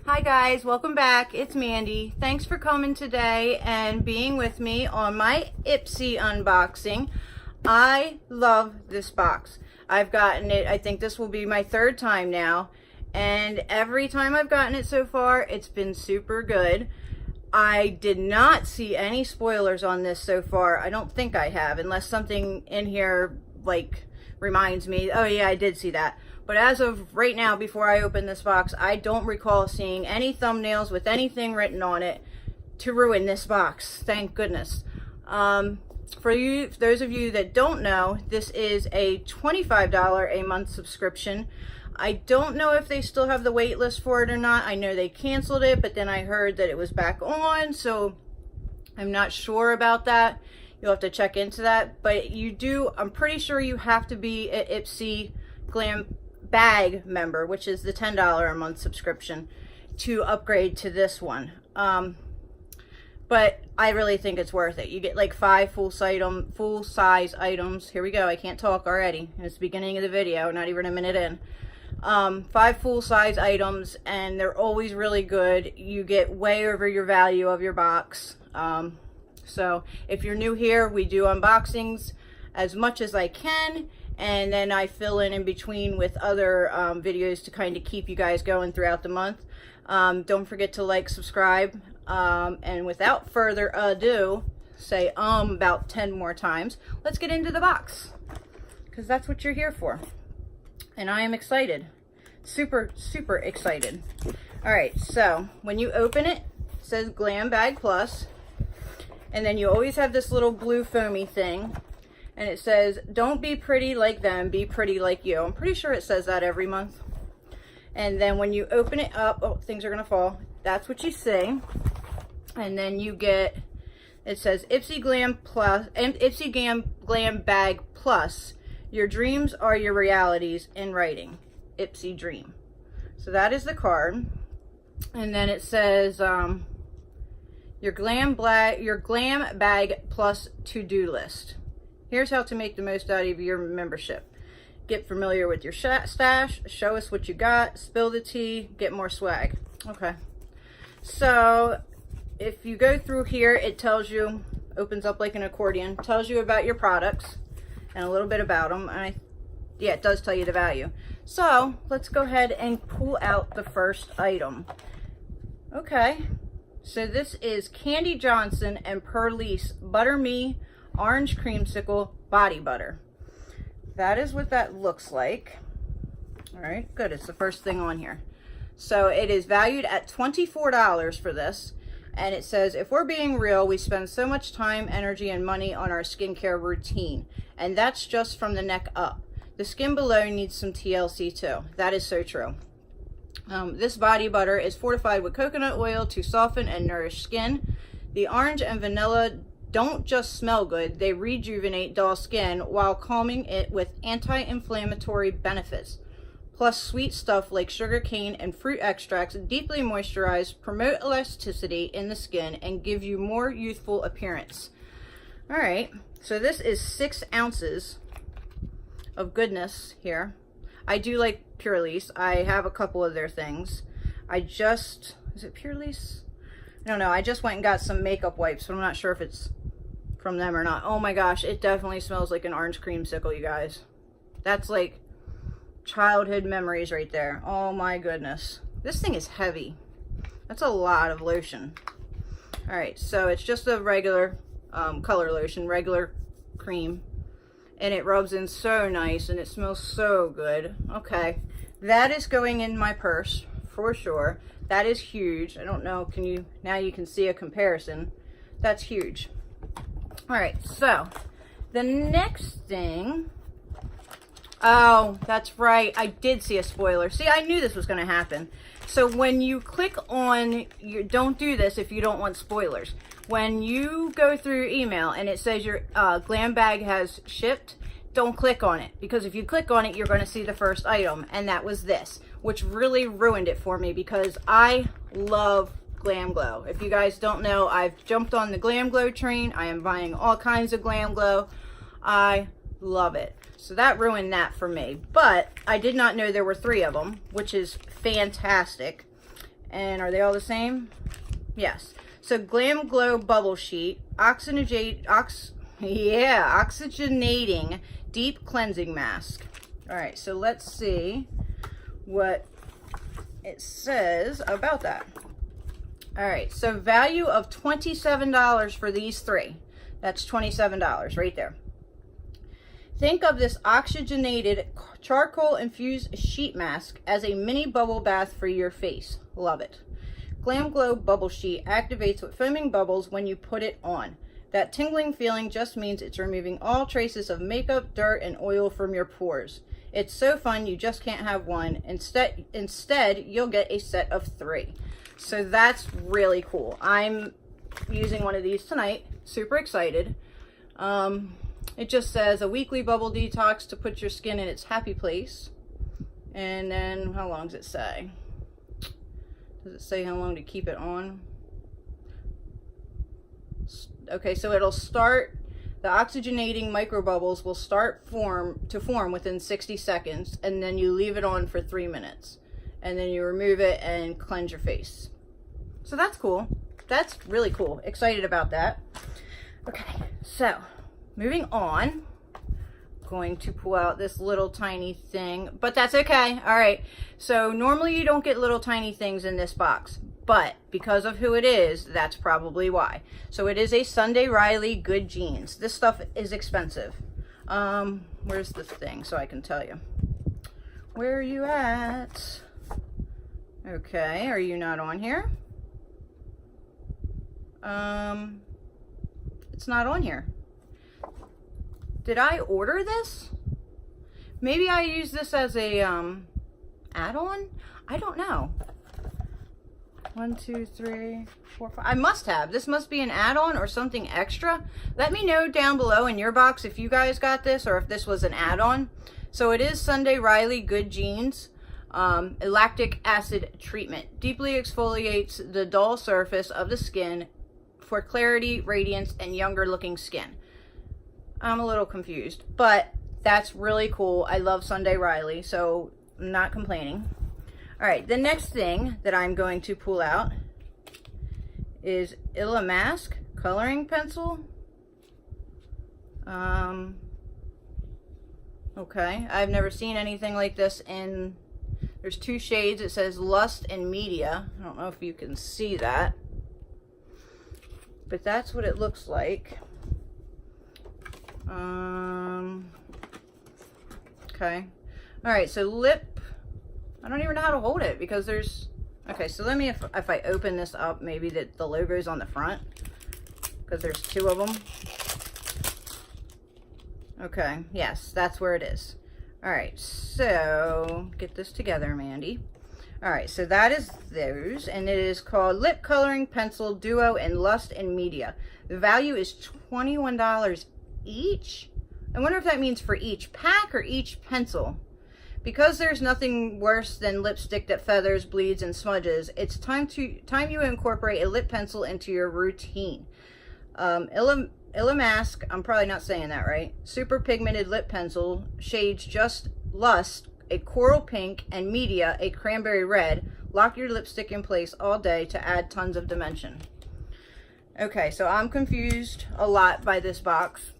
Hi guys, welcome back. It's Mandy. Thanks for coming today and being with me on my IPSY unboxing. I love this box. I've gotten it, I think this will be my third time now, and every time I've gotten it so far, it's been super good. I did not see any spoilers on this so far. I don't think I have, unless something in here like reminds me, oh yeah, I did see that. But as of right now, before I open this box, I don't recall seeing any thumbnails with anything written on it to ruin this box. Thank goodness. For those of you that don't know, this is a $25 a month subscription. I don't know if they still have the wait list for it or not. I know they canceled it, but then I heard that it was back on, so I'm not sure about that. You'll have to check into that. But you do, I'm pretty sure you have to be an IPSY GLAM bag member, which is the $10 a month subscription, to upgrade to this one. But I really think it's worth it. You get like 5 full-size items. Here we go. I can't talk already. It's the beginning of the video, not even a minute in. 5 full-size items, and they're always really good. You get way over your value of your box. So if you're new here, we do unboxings as much as I can, and then I fill in between with other videos to kind of keep you guys going throughout the month. Don't forget to like, subscribe, and without further ado, say about 10 more times, let's get into the box, because that's what you're here for. And I am excited. Super, super excited. Alright, so when you open it, it says GLAM Bag Plus, and then you always have this little blue foamy thing. And it says, don't be pretty like them, be pretty like you. I'm pretty sure it says that every month. And then when you open it up, oh, things are going to fall. That's what you see. And then you get, it says, IPSY GLAM Plus, and IPSY GLAM Bag Plus. Your dreams are your realities in writing. IPSY Dream. So that is the card. And then it says, your GLAM Bag Plus to-do list. Here's how to make the most out of your membership. Get familiar with your stash, show us what you got, spill the tea, get more swag. Okay. So if you go through here, it tells you, opens up like an accordion, tells you about your products and a little bit about them. And yeah, it does tell you the value. So let's go ahead and pull out the first item. Okay. So this is Candy Johnson and Perlice Butter Me Orange Creamsicle Body Butter. That is what that looks like. All right, good. It's the first thing on here. So it is valued at $24 for this. And it says, if we're being real, we spend so much time, energy, and money on our skincare routine. And that's just from the neck up. The skin below needs some TLC too. That is so true. This body butter is fortified with coconut oil to soften and nourish skin. The orange and vanilla don't just smell good, they rejuvenate dull skin while calming it with anti-inflammatory benefits. Plus, sweet stuff like sugar cane and fruit extracts deeply moisturize, promote elasticity in the skin, and give you more youthful appearance. All right, so this is 6 ounces of goodness here. I do like Purelyce. I have a couple of their things. Is it Purelyce? I don't know. I just went and got some makeup wipes, but I'm not sure if it's from them or not. Oh my gosh, it definitely smells like an orange creamsicle, you guys. That's like childhood memories right there. Oh my goodness. This thing is heavy. That's a lot of lotion. All right, so it's just a regular color lotion, regular cream. And it rubs in so nice and it smells so good. Okay, that is going in my purse for sure. That is huge. I don't know, now you can see a comparison. That's huge. All right, so the next thing, oh, that's right. I did see a spoiler. See, I knew this was going to happen. So when you click on, don't do this if you don't want spoilers. When you go through your email and it says your GLAM bag has shipped, don't click on it, because if you click on it, you're going to see the first item, and that was this, which really ruined it for me because I love Glam Glow. If you guys don't know, I've jumped on the Glam Glow train. I am buying all kinds of Glam Glow. I love it. So that ruined that for me. But I did not know there were 3 of them, which is fantastic. And are they all the same? Yes. So GLAM Glow Bubble Sheet, oxygenating deep cleansing mask. All right, so let's see what it says about that. All right, so value of $27 for these three. That's $27 right there. Think of this oxygenated charcoal infused sheet mask as a mini bubble bath for your face. Love it. GLAM Glow Bubble Sheet activates with foaming bubbles when you put it on. That tingling feeling just means it's removing all traces of makeup, dirt, and oil from your pores. It's so fun, you just can't have one. Instead, you'll get a set of 3. So that's really cool. I'm using one of these tonight. Super excited. It just says a weekly bubble detox to put your skin in its happy place. And then, how long does it say? Does it say how long to keep it on? Okay, so it'll start, the oxygenating microbubbles will start to form within 60 seconds, and then you leave it on for 3 minutes. And then you remove it and cleanse your face. So that's cool. That's really cool. Excited about that. Okay, so moving on. Going to pull out this little tiny thing, but that's okay. All right, so normally you don't get little tiny things in this box, but because of who it is, that's probably why. So it is a Sunday Riley Good Jeans. This stuff is expensive. Where's the thing so I can tell you? Where are you at? Okay, are you not on here? It's not on here. Did I order this? Maybe I use this as a add-on? I don't know. 1, 2, 3, 4, 5. I must have. This must be an add-on or something extra. Let me know down below in your box if you guys got this or if this was an add-on. So it is Sunday Riley Good Jeans. Lactic acid treatment. Deeply exfoliates the dull surface of the skin for clarity, radiance, and younger looking skin. I'm a little confused, but that's really cool. I love Sunday Riley, so I'm not complaining. All right, the next thing that I'm going to pull out is IPSY Mask Coloring Pencil. Okay, I've never seen anything like this in, there's 2 shades. It says Lust and Media. I don't know if you can see that, but that's what it looks like. Okay. All right, so lip, I don't even know how to hold it because there's, okay, so let me, if I open this up, maybe the logo's on the front because there's 2 of them. Okay, yes, that's where it is. All right, so get this together, Mandy. All right, so that is those, and it is called Lip Coloring Pencil Duo in Lust and Media. The value is $21 each. I wonder if that means for each pack or each pencil. Because there's nothing worse than lipstick that feathers, bleeds, and smudges, it's time you incorporate a lip pencil into your routine. IPSY Mask, I'm probably not saying that right. Super pigmented lip pencil, shades just Lust, a coral pink, and Media, a cranberry red. Lock your lipstick in place all day to add tons of dimension. Okay, so I'm confused a lot by this box.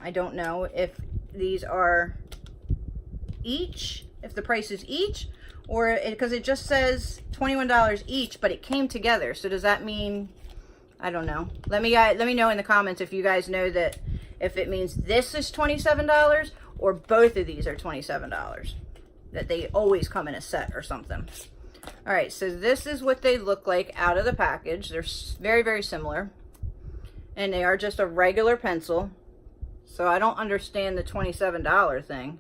I don't know if these are each, if the price is each, or because it just says $21 each, but it came together. So does that mean, I don't know. Let me know in the comments if you guys know that, if it means this is $27 or both of these are $27. That they always come in a set or something. All right, so this is what they look like out of the package. They're very, very similar. And they are just a regular pencil. So I don't understand the $27 thing.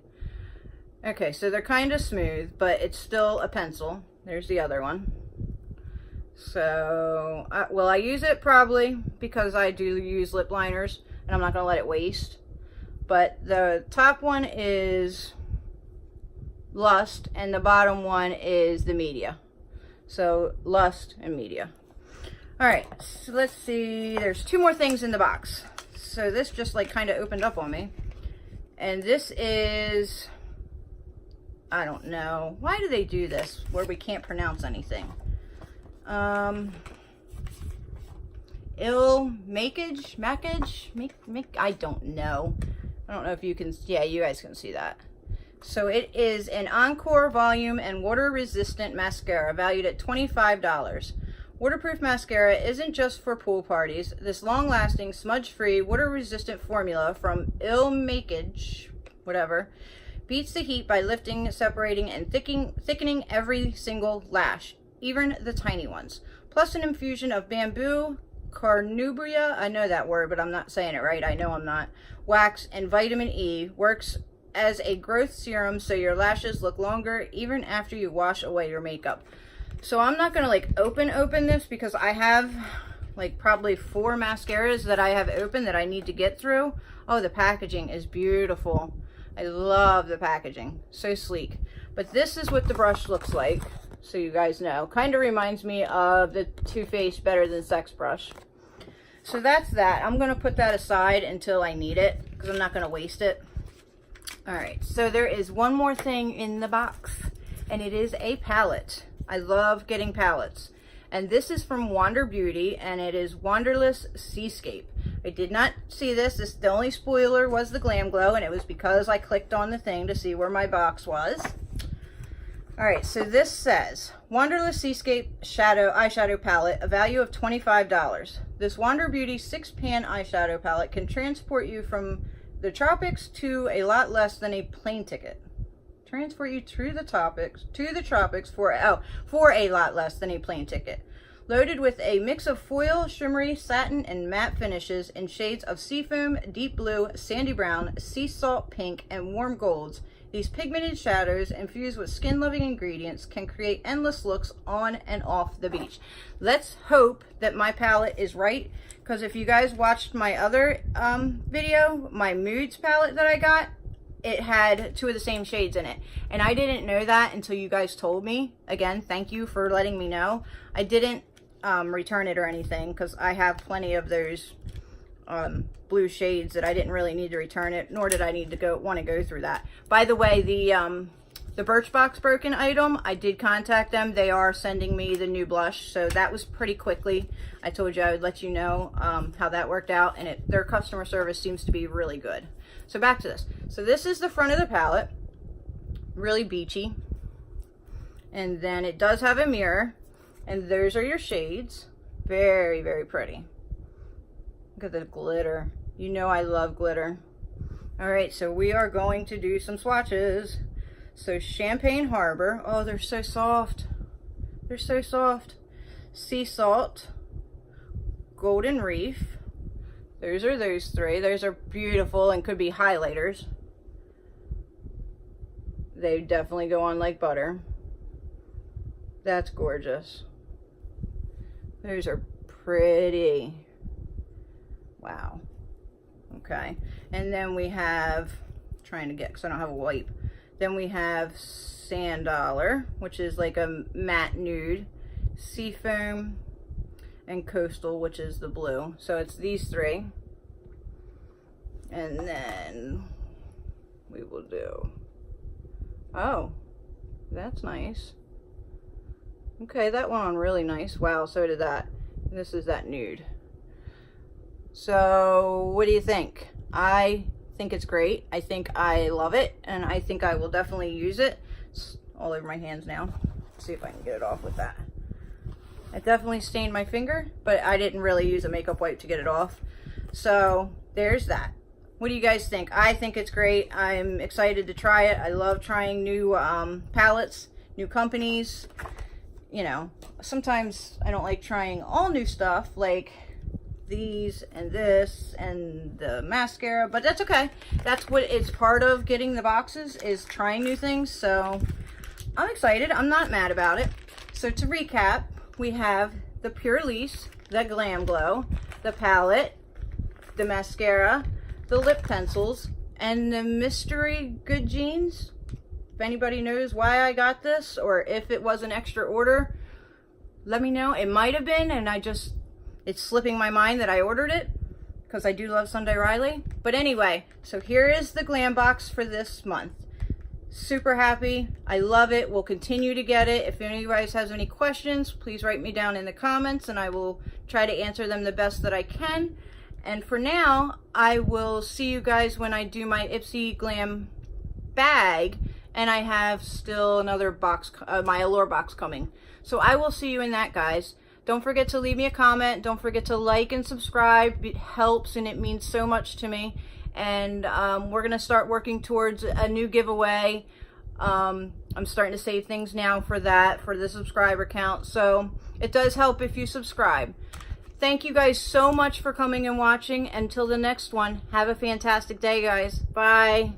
Okay, so they're kind of smooth, but it's still a pencil. There's the other one. So, well, I use it probably because I do use lip liners, and I'm not going to let it waste. But the top one is Lust, and the bottom one is the Media. So, Lust and Media. All right, so let's see. There's 2 more things in the box. So this just like kind of opened up on me. And this is, I don't know. Why do they do this where we can't pronounce anything? I don't know. I don't know if you can, yeah, you guys can see that. So it is an Encore Volume and Water Resistant Mascara valued at $25. Waterproof mascara isn't just for pool parties. This long-lasting, smudge-free, water-resistant formula from IPSY, whatever, beats the heat by lifting, separating, and thickening every single lash, even the tiny ones. Plus an infusion of bamboo, carnubria, I know that word, but I'm not saying it right. I know I'm not. Wax and vitamin E works as a growth serum so your lashes look longer even after you wash away your makeup. So I'm not gonna like open this because I have like probably 4 mascaras that I have open that I need to get through. Oh, the packaging is beautiful. I love the packaging, so sleek. But this is what the brush looks like, so you guys know. Kind of reminds me of the Too Faced Better Than Sex brush. So that's that. I'm gonna put that aside until I need it because I'm not gonna waste it. All right, so there is one more thing in the box, and it is a palette. I love getting palettes. And this is from Wander Beauty, and it is Wanderless Seascape. I did not see this. The only spoiler was the Glam Glow, and it was because I clicked on the thing to see where my box was. All right, so this says, Wanderless Seascape Eyeshadow Palette, a value of $25. This Wander Beauty 6-pan eyeshadow palette can transport you from the tropics to a lot less than a plane ticket. Transport you to the tropics for a lot less than a plane ticket. Loaded with a mix of foil, shimmery, satin, and matte finishes in shades of seafoam, deep blue, sandy brown, sea salt pink, and warm golds. These pigmented shadows infused with skin-loving ingredients can create endless looks on and off the beach. Let's hope that my palette is right, because if you guys watched my other video, my Moods palette that I got, it had 2 of the same shades in it, and I didn't know that until you guys told me. Again, thank you for letting me know. I didn't return it or anything because I have plenty of those blue shades that I didn't really need to return it, nor did I need to want to go through that. By the way, the Birchbox Broken item, I did contact them. They are sending me the new blush, so that was pretty quickly. I told you I would let you know how that worked out, and their customer service seems to be really good. So back to this. So this is the front of the palette, really beachy. And then it does have a mirror, and those are your shades. Very, very pretty. Look at the glitter. You know I love glitter. All right, so we are going to do some swatches. So Champagne Harbor. Oh, they're so soft. They're so soft. Sea Salt. Golden Reef. Those are those 3. Those are beautiful and could be highlighters. They definitely go on like butter. That's gorgeous. Those are pretty. Wow. Okay. And then we have, trying to get, because I don't have a wipe. Then we have Sand Dollar, which is like a matte nude. Seafoam. And Coastal, which is the blue. So it's these 3. And then we will do, oh, that's nice. Okay, that went on really nice. Wow, so did that. This is that nude. So what do you think? I think it's great. I think I love it, and I think I will definitely use it. It's all over my hands now. Let's see if I can get it off with that. I definitely stained my finger, but I didn't really use a makeup wipe to get it off. So there's that. What do you guys think? I think it's great. I'm excited to try it. I love trying new palettes, new companies. You know, sometimes I don't like trying all new stuff like these and this and the mascara, but that's okay. That's what it's part of getting the boxes, is trying new things. So I'm excited. I'm not mad about it. So to recap, we have the Pure Lisse, the Glam Glow, the palette, the mascara, the lip pencils, and the Mystery Good Jeans. If anybody knows why I got this, or if it was an extra order, let me know. It might have been, and it's slipping my mind that I ordered it, because I do love Sunday Riley. But anyway, so here is the Glam box for this month. Super happy. I love it. We'll continue to get it. If any of you guys has any questions, please write me down in the comments and I will try to answer them the best that I can. And for now, I will see you guys when I do my IPSY GLAM bag and I have still another box, my Allure box coming. So I will see you in that, guys. Don't forget to leave me a comment. Don't forget to like and subscribe. It helps and it means so much to me. And we're going to start working towards a new giveaway. I'm starting to save things now for that, for the subscriber count. So it does help if you subscribe. Thank you guys so much for coming and watching. Until the next one, have a fantastic day, guys. Bye.